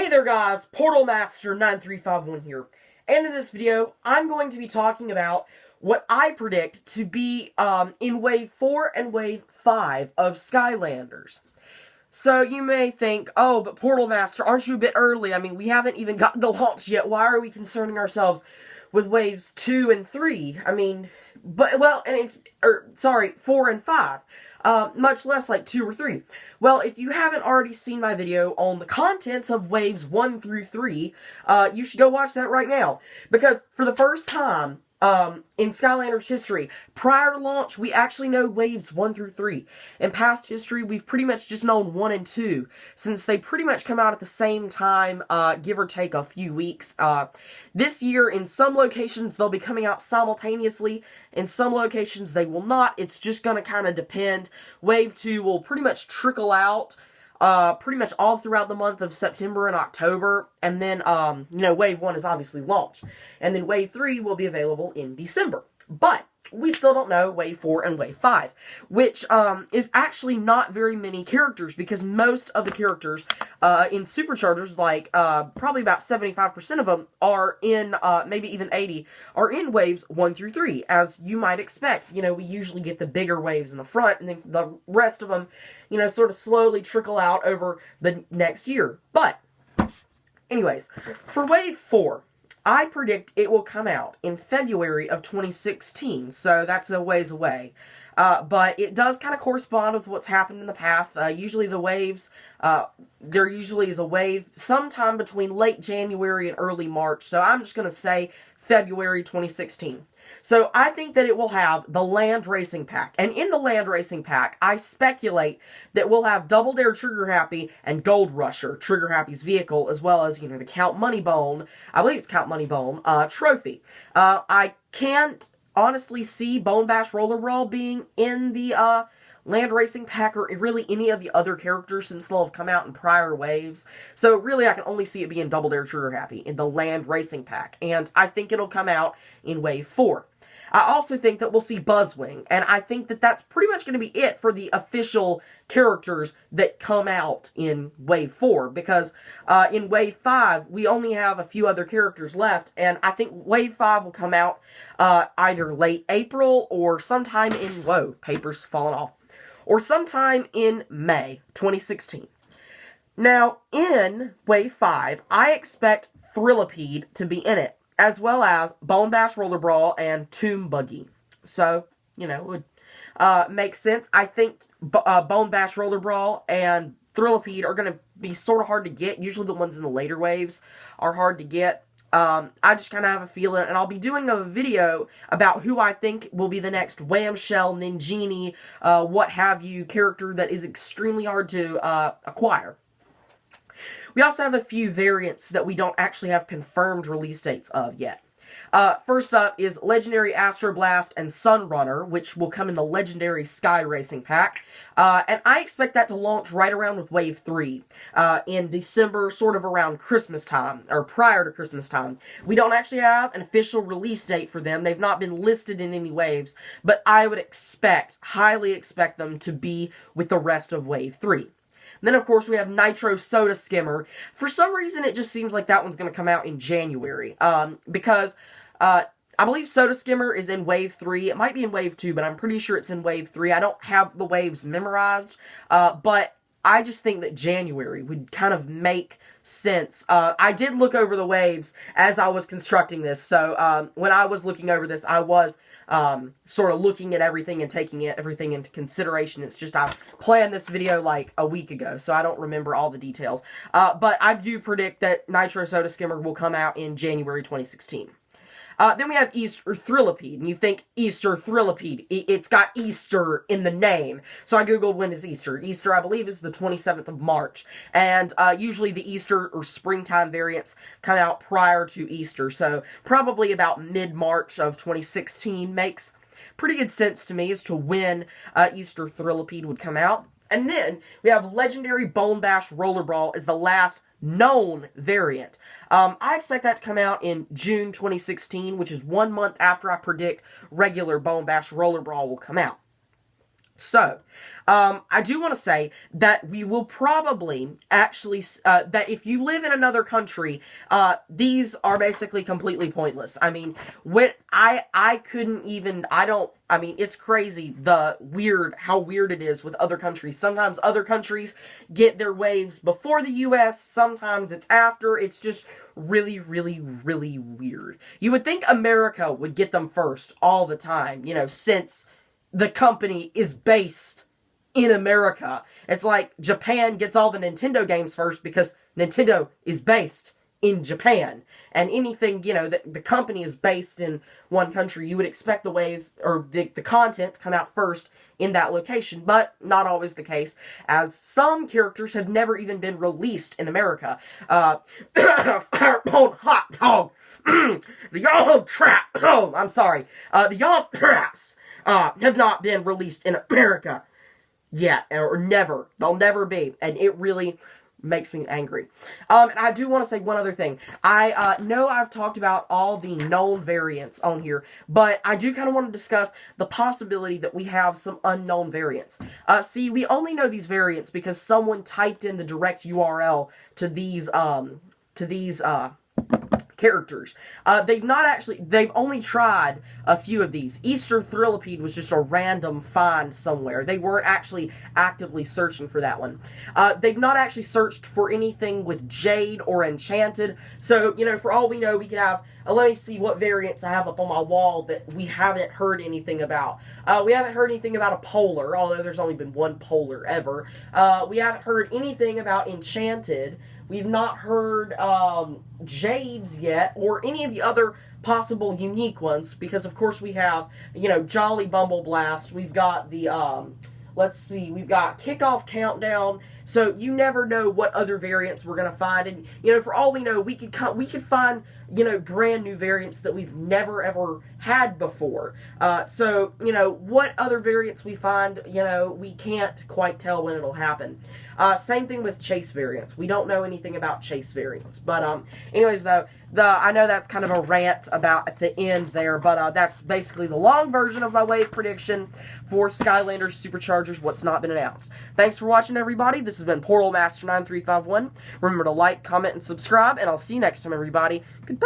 Hey there guys, Portal Master 9351 here, and in this video, I'm going to be talking about what I predict to be in Wave 4 and Wave 5 of Skylanders. So you may think, oh, but Portal Master, aren't you a bit early? I mean, we haven't even gotten to launch yet. Why are we concerning ourselves with Waves 2 and 3? I mean, sorry, 4 and 5. Much less like 2 or 3. Well, if you haven't already seen my video on the contents of Waves 1 through 3, you should go watch that right now. Because for the first time, in Skylanders history, prior to launch, we actually know Waves 1 through 3. In past history, we've pretty much just known 1 and 2, since they pretty much come out at the same time, give or take a few weeks. This year, in some locations, they'll be coming out simultaneously. In some locations, they will not. It's just going to kind of depend. Wave 2 will pretty much trickle out pretty much all throughout the month of September and October, and then, Wave 1 is obviously launched, and then Wave 3 will be available in December. But we still don't know Wave 4 and Wave 5, which is actually not very many characters, because most of the characters in Superchargers, like probably about 75% of them, are in, maybe even 80, are in Waves 1 through 3, as you might expect. You know, we usually get the bigger waves in the front, and then the rest of them, sort of slowly trickle out over the next year. But, anyways, for Wave 4, I predict it will come out in February of 2016, so that's a ways away. But it does kind of correspond with what's happened in the past. Usually the waves, there usually is a wave sometime between late January and early March, so I'm just going to say February 2016. So I think that it will have the Land Racing Pack. And in the Land Racing Pack, I speculate that we'll have Double Dare Trigger Happy and Gold Rusher, Trigger Happy's vehicle, as well as, the Count Moneybone, I believe it's Count Moneybone, trophy. I can't honestly see Bone Bash Roller Brawl being in the, Land Racing Pack, or really any of the other characters, since they'll have come out in prior waves. So really, I can only see it being Double Dare Trigger Happy in the Land Racing Pack, and I think it'll come out in Wave 4. I also think that we'll see Buzzwing, and I think that that's pretty much going to be it for the official characters that come out in Wave 4, because in Wave 5, we only have a few other characters left, and I think Wave 5 will come out either late April or sometime in, whoa, paper's falling off, or sometime in May 2016. Now, in Wave 5, I expect Thrillipede to be in it, as well as Bone Bash Roller Brawl and Tomb Buggy. So, it would make sense. I think Bone Bash Roller Brawl and Thrillipede are going to be sort of hard to get. Usually the ones in the later waves are hard to get. I just kind of have a feeling, and I'll be doing a video about who I think will be the next Whamshell, Ninjini, what have you, character that is extremely hard to acquire. We also have a few variants that we don't actually have confirmed release dates of yet. First up is Legendary Astro Blast and Sunrunner, which will come in the Legendary Sky Racing Pack. And I expect that to launch right around with Wave 3 in December, sort of around Christmas time, or prior to Christmas time. We don't actually have an official release date for them. They've not been listed in any waves, but I would highly expect them to be with the rest of Wave 3. Then, of course, we have Nitro Soda Skimmer. For some reason, it just seems like that one's going to come out in January. Because I believe Soda Skimmer is in Wave 3. It might be in Wave 2, but I'm pretty sure it's in Wave 3. I don't have the waves memorized. But I just think that January would kind of make sense. I did look over the waves as I was constructing this. So when I was looking over this, I was sort of looking at everything and taking everything into consideration. It's just I planned this video like a week ago, so I don't remember all the details. But I do predict that Nitro Soda Skimmer will come out in January 2016. Then we have Easter Thrillipede, and you think Easter Thrillipede, it's got Easter in the name. So I googled when is Easter. Easter, I believe, is the 27th of March, and usually the Easter or springtime variants come out prior to Easter, so probably about mid-March of 2016 makes pretty good sense to me as to when Easter Thrillipede would come out. And then we have Legendary Bone Bash Roller Brawl as the last known variant. I expect that to come out in June 2016, which is 1 month after I predict regular Bone Bash Roller Brawl will come out. So, I do want to say that we will probably actually, that if you live in another country, these are basically completely pointless. I mean, when I couldn't even, I mean, it's crazy how weird it is with other countries. Sometimes other countries get their waves before the US, sometimes it's after. It's just really, really, really weird. You would think America would get them first all the time, since the company is based in America. It's like Japan gets all the Nintendo games first because Nintendo is based in Japan. And anything, that the company is based in one country, you would expect the wave or the content to come out first in that location, but not always the case, as some characters have never even been released in America. Firebone hot dog! The Y'all Trap! Oh, I'm sorry. The Y'all Traps have not been released in America yet, or never. They'll never be, and it really makes me angry. And I do want to say one other thing. I know I've talked about all the known variants on here, but I do kind of want to discuss the possibility that we have some unknown variants. See, we only know these variants because someone typed in the direct URL to these characters. They've only tried a few of these. Easter Thrillipede was just a random find somewhere. They weren't actually actively searching for that one. They've not actually searched for anything with Jade or Enchanted, so, for all we know, we could have, let me see what variants I have up on my wall that we haven't heard anything about. We haven't heard anything about a Polar, although there's only been one Polar ever. We haven't heard anything about Enchanted. We've not heard Jade's yet, or any of the other possible unique ones, because of course we have, Jolly Bumble Blast, we've got the, we've got Kickoff Countdown, so you never know what other variants we're going to find, and, for all we know, we could find, brand new variants that we've never ever had before. So, what other variants we find, we can't quite tell when it'll happen. Same thing with chase variants. We don't know anything about chase variants. But, anyways, though, I know that's kind of a rant about at the end there, but that's basically the long version of my wave prediction for Skylanders Superchargers, what's not been announced. Thanks for watching, everybody. This has been Portal Master 9351. Remember to like, comment, and subscribe, and I'll see you next time, everybody. Goodbye!